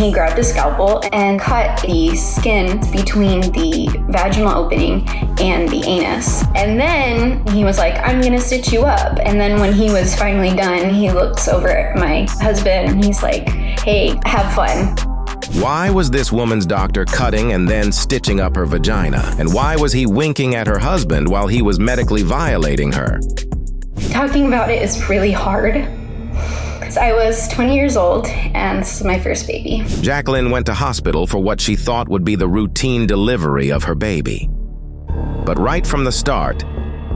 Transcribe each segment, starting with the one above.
He grabbed a scalpel and cut the skin between the vaginal opening and the anus. And then he was like, I'm gonna stitch you up. And then when he was finally done, he looks over at my husband and he's like, hey, have fun. Why was this woman's doctor cutting and then stitching up her vagina? And why was he winking at her husband while he was medically violating her? Talking about it is really hard. So I was 20 years old, and this is my first baby. Jacqueline went to hospital for what she thought would be the routine delivery of her baby. But right from the start,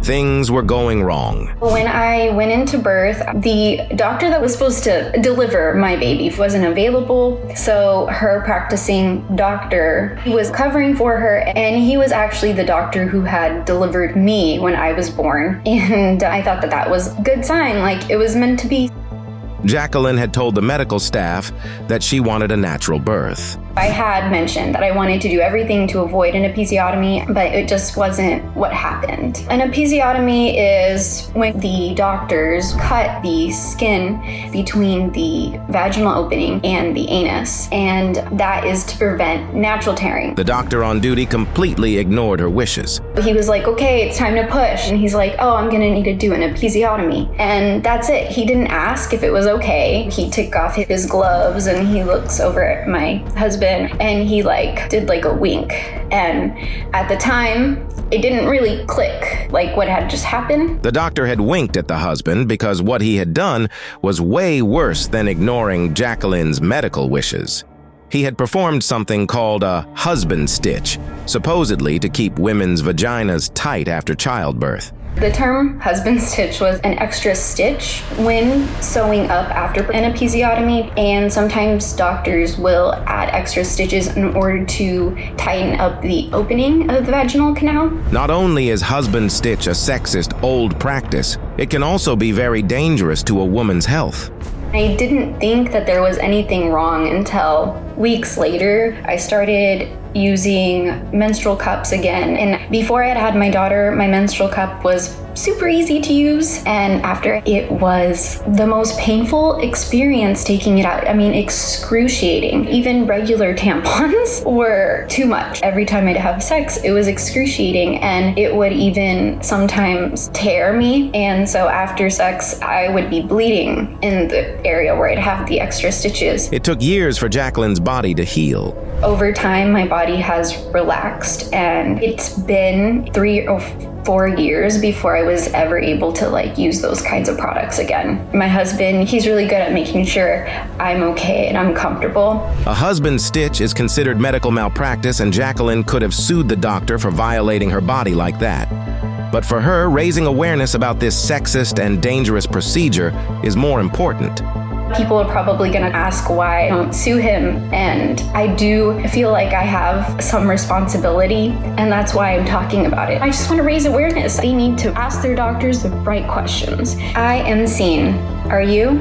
things were going wrong. When I went into birth, the doctor that was supposed to deliver my baby wasn't available. So her practicing doctor was covering for her, and he was actually the doctor who had delivered me when I was born. And I thought that that was a good sign, like it was meant to be. Jacqueline had told the medical staff that she wanted a natural birth. I had mentioned that I wanted to do everything to avoid an episiotomy, but it just wasn't what happened. An episiotomy is when the doctors cut the skin between the vaginal opening and the anus, and that is to prevent natural tearing. The doctor on duty completely ignored her wishes. He was like, okay, it's time to push. And he's like, oh, I'm gonna need to do an episiotomy. And that's it. He didn't ask if it was okay. He took off his gloves and he looks over at my husband and he did a wink. And at the time, it didn't really click like what had just happened. The doctor had winked at the husband because what he had done was way worse than ignoring Jacqueline's medical wishes. He had performed something called a husband stitch, supposedly to keep women's vaginas tight after childbirth. The term husband stitch was an extra stitch when sewing up after an episiotomy, and sometimes doctors will add extra stitches in order to tighten up the opening of the vaginal canal. Not only is husband stitch a sexist old practice, it can also be very dangerous to a woman's health. I didn't think that there was anything wrong until weeks later. I started using menstrual cups again. And before I had my daughter, my menstrual cup was super easy to use. And after, it was the most painful experience taking it out. I mean, excruciating. Even regular tampons were too much. Every time I'd have sex, it was excruciating, and it would even sometimes tear me. And so after sex, I would be bleeding in the area where I'd have the extra stitches. It took years for Jacqueline's body to heal. Over time, my body has relaxed, and it's been 3 or 4 years before I was ever able to use those kinds of products again. My husband, he's really good at making sure I'm okay and I'm comfortable. A husband stitch is considered medical malpractice, and Jacqueline could have sued the doctor for violating her body like that. But for her, raising awareness about this sexist and dangerous procedure is more important. People are probably gonna ask why I don't sue him, and I do feel like I have some responsibility, and that's why I'm talking about it. I just want to raise awareness. They need to ask their doctors the right questions. I am seen. Are you?